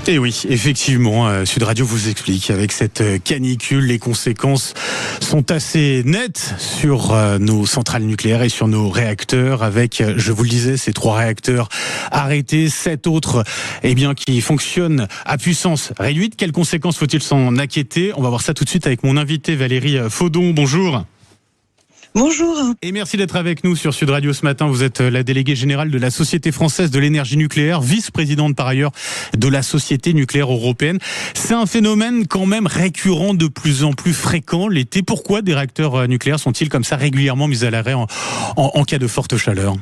Et oui, effectivement, Sud Radio vous explique, avec cette canicule, les conséquences sont assez nettes sur nos centrales nucléaires et sur nos réacteurs, avec, je vous le disais, ces 3 réacteurs arrêtés, 7 autres qui fonctionnent à puissance réduite. Quelles conséquences faut-il s'en inquiéter? On va voir ça tout de suite avec mon invité Valérie Faudon. Bonjour. Bonjour. Et merci d'être avec nous sur Sud Radio ce matin. Vous êtes la déléguée générale de la Société française de l'énergie nucléaire, vice-présidente par ailleurs de la Société nucléaire européenne. C'est un phénomène quand même récurrent, de plus en plus fréquent l'été. Pourquoi des réacteurs nucléaires sont-ils comme ça régulièrement mis à l'arrêt en cas de forte chaleur ?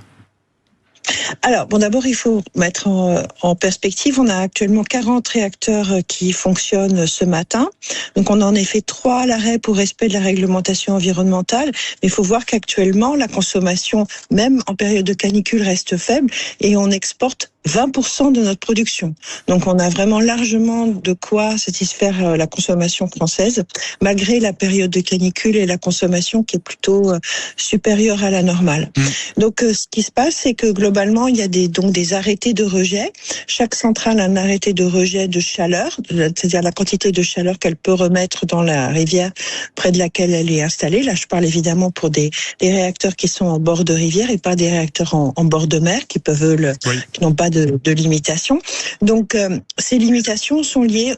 Alors, d'abord, il faut mettre en perspective. On a actuellement 40 réacteurs qui fonctionnent ce matin. Donc, on en a fait 3 à l'arrêt pour respect de la réglementation environnementale. Mais il faut voir qu'actuellement, la consommation, même en période de canicule, reste faible et on exporte 20% de notre production. Donc, on a vraiment largement de quoi satisfaire la consommation française, malgré la période de canicule et la consommation qui est plutôt supérieure à la normale. Donc, ce qui se passe, c'est que globalement, il y a des arrêtés de rejet. Chaque centrale a un arrêté de rejet de chaleur, c'est-à-dire la quantité de chaleur qu'elle peut remettre dans la rivière près de laquelle elle est installée. Là, je parle évidemment pour des réacteurs qui sont en bord de rivière et pas des réacteurs en bord de mer qui qui n'ont pas de limitation. Donc, ces limitations sont liées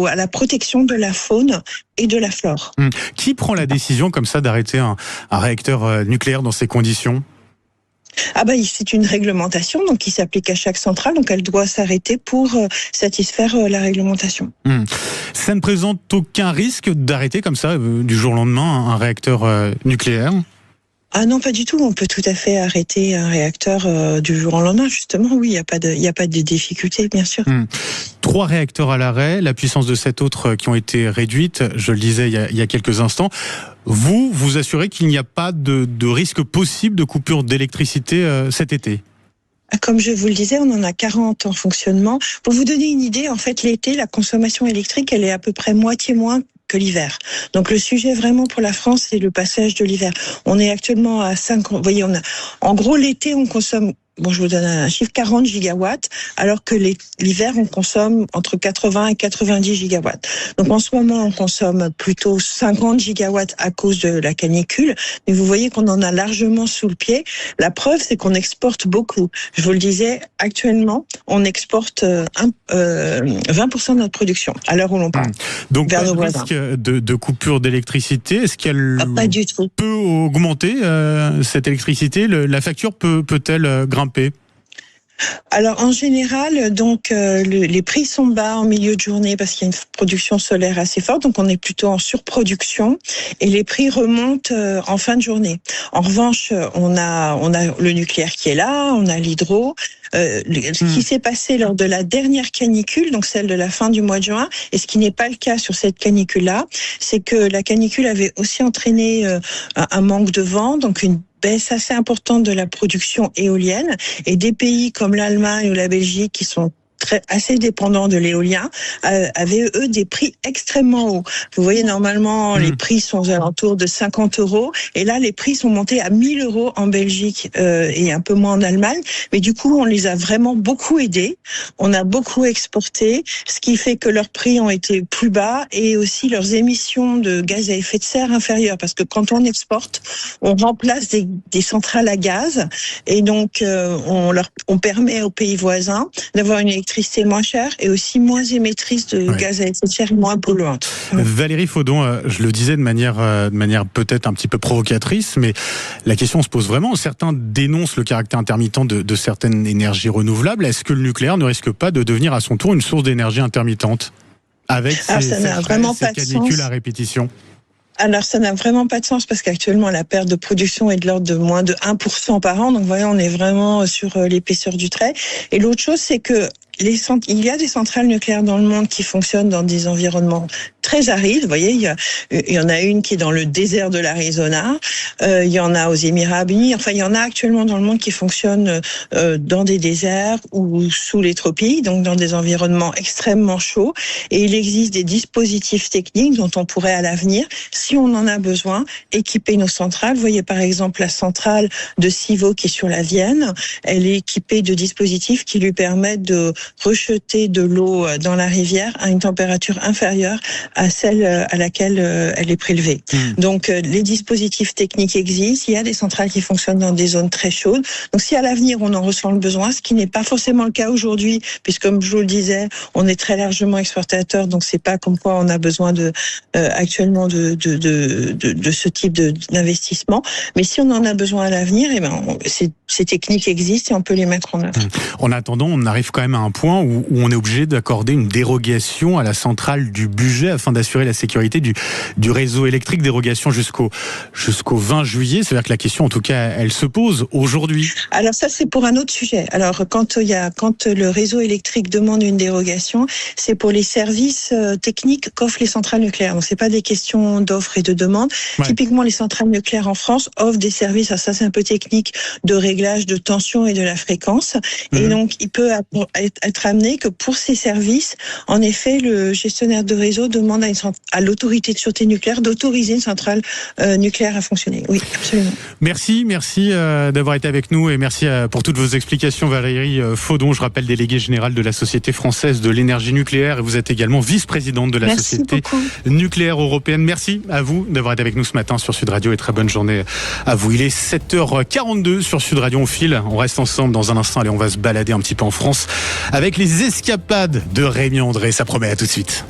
à la protection de la faune et de la flore. Qui prend la décision comme ça d'arrêter un réacteur nucléaire dans ces conditions ? C'est une réglementation donc qui s'applique à chaque centrale, donc elle doit s'arrêter pour satisfaire la réglementation. Ça ne présente aucun risque d'arrêter comme ça du jour au lendemain un réacteur nucléaire ? Ah non, pas du tout. On peut tout à fait arrêter un réacteur du jour au lendemain. Justement, oui, il n'y a pas de difficulté, bien sûr. 3 réacteurs à l'arrêt, la puissance de 7 autres qui ont été réduites, je le disais il y a quelques instants. Vous assurez qu'il n'y a pas de risque possible de coupure d'électricité cet été ? Comme je vous le disais, on en a 40 en fonctionnement. Pour vous donner une idée, en fait, l'été, la consommation électrique, elle est à peu près moitié moins que l'hiver. Donc le sujet vraiment pour la France, c'est le passage de l'hiver. On est actuellement à 5. Vous voyez, en gros, l'été, on consomme, je vous donne un chiffre, 40 gigawatts, alors que l'hiver, on consomme entre 80 et 90 gigawatts. Donc en ce moment, on consomme plutôt 50 gigawatts à cause de la canicule, mais vous voyez qu'on en a largement sous le pied. La preuve, c'est qu'on exporte beaucoup. Je vous le disais, actuellement, on exporte 20% de notre production, à l'heure où l'on parle. Donc pas de risque de coupure d'électricité. Est-ce qu'elle pas du tout. Peut augmenter cette électricité ? La facture peut-elle grimper ? Alors en général, donc les prix sont bas en milieu de journée parce qu'il y a une production solaire assez forte, donc on est plutôt en surproduction et les prix remontent en fin de journée. En revanche, on a le nucléaire qui est là, on a l'hydro. Ce qui s'est passé lors de la dernière canicule, donc celle de la fin du mois de juin, et ce qui n'est pas le cas sur cette canicule-là, c'est que la canicule avait aussi entraîné un manque de vent, donc une baisse assez importante de la production éolienne, et des pays comme l'Allemagne ou la Belgique qui sont assez dépendants de l'éolien, avaient eux des prix extrêmement hauts. Vous voyez, normalement, les prix sont aux alentours de 50 €, et là, les prix sont montés à 1 000 € en Belgique et un peu moins en Allemagne. Mais du coup, on les a vraiment beaucoup aidés. On a beaucoup exporté, ce qui fait que leurs prix ont été plus bas et aussi leurs émissions de gaz à effet de serre inférieures. Parce que quand on exporte, on remplace des centrales à gaz, et donc on permet aux pays voisins d'avoir une électricité moins chère et aussi moins émettrice de gaz à effet de serre, moins polluante. Valérie Faudon, je le disais de manière peut-être un petit peu provocatrice, mais la question se pose vraiment. Certains dénoncent le caractère intermittent de certaines énergies renouvelables. Est-ce que le nucléaire ne risque pas de devenir à son tour une source d'énergie intermittente avec ces canicules à répétition ? Alors, ça n'a vraiment pas de sens parce qu'actuellement, la perte de production est de l'ordre de moins de 1% par an. Donc, vous voyez, on est vraiment sur l'épaisseur du trait. Et l'autre chose, c'est que il y a des centrales nucléaires dans le monde qui fonctionnent dans des environnements très arides. Vous voyez, il y en a une qui est dans le désert de l'Arizona. Il y en a aux Émirats Arabes Unis. Enfin, il y en a actuellement dans le monde qui fonctionnent dans des déserts ou sous les tropiques, donc dans des environnements extrêmement chauds. Et il existe des dispositifs techniques dont on pourrait à l'avenir, si on en a besoin, équiper nos centrales. Vous voyez par exemple la centrale de Civaux qui est sur la Vienne. Elle est équipée de dispositifs qui lui permettent de rejeter de l'eau dans la rivière à une température inférieure à celle à laquelle elle est prélevée. Donc les dispositifs techniques existent. Il y a des centrales qui fonctionnent dans des zones très chaudes. Donc si à l'avenir on en ressent le besoin, ce qui n'est pas forcément le cas aujourd'hui, puisque comme je vous le disais, on est très largement exportateur, donc c'est pas comme quoi on a besoin actuellement de ce type d'investissement. Mais si on en a besoin à l'avenir, eh ben ces techniques existent et on peut les mettre en œuvre. En attendant, on arrive quand même à un point où on est obligé d'accorder une dérogation à la centrale du Bugey afin d'assurer la sécurité du réseau électrique, dérogation jusqu'au 20 juillet. C'est-à-dire que la question, en tout cas, elle se pose aujourd'hui. Alors ça, c'est pour un autre sujet. Alors quand le réseau électrique demande une dérogation, c'est pour les services techniques qu'offrent les centrales nucléaires. Donc c'est pas des questions d'offre et de demande. Ouais. Typiquement, les centrales nucléaires en France offrent des services, ça c'est un peu technique, de réglage de tension et de la fréquence. Et donc il peut être amené que pour ces services, en effet, le gestionnaire de réseau demande à l'autorité de sûreté nucléaire d'autoriser une centrale nucléaire à fonctionner. Oui, absolument. Merci d'avoir été avec nous et merci pour toutes vos explications, Valérie Faudon. Je rappelle, déléguée générale de la Société française de l'énergie nucléaire, et vous êtes également vice-présidente de la Société nucléaire européenne. Merci à vous d'avoir été avec nous ce matin sur Sud Radio et très bonne journée à vous. Il est 7h42 sur Sud Radio. On file, on reste ensemble dans un instant. Allez, on va se balader un petit peu en France avec les escapades de Rémi André. Ça promet, à tout de suite.